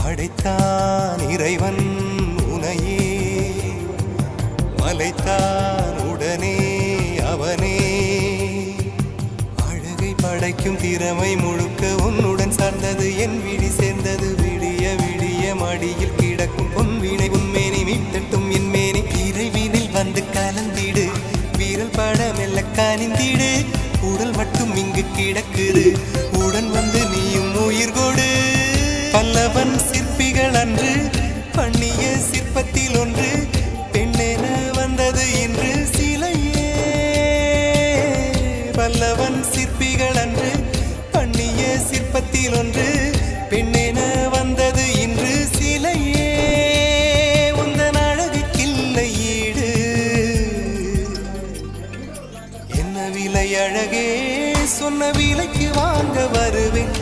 படைத்தான் இறைவன் உனையே, மலைத்தான் உடனே அவனே. அழகை படைக்கும் திறமை முழுக்க உன்னுடன் சார்ந்தது, என் விழி சேர்ந்தது. விடிய விடிய மடியில் கிடக்கும் பொன்வினை உன்மேனி மீட்டட்டும் என் மேனி. இறைவினில் வந்து கலந்திடு, வீரல் பட மெல்ல கனிந்திடு. உடல் மட்டும் இங்கு கிடக்குது, உடன் வந்து நீயும் உயிர் கொடு. பல்லவன் சிற்பிகள் அன்று பண்ணிய சிற்பத்தில் ஒன்று, பெண்ணென வந்தது இன்று சிலையே. பல்லவன் சிற்பிகள் அன்று பண்ணிய சிற்பத்தில் ஒன்று, பெண்ணென வந்தது இன்று சிலையே. உந்தன் அழகுக்கில்லை ஈடு, என்ன விலை அழகே, சொன்ன விலைக்கு வாங்க வருவேன்.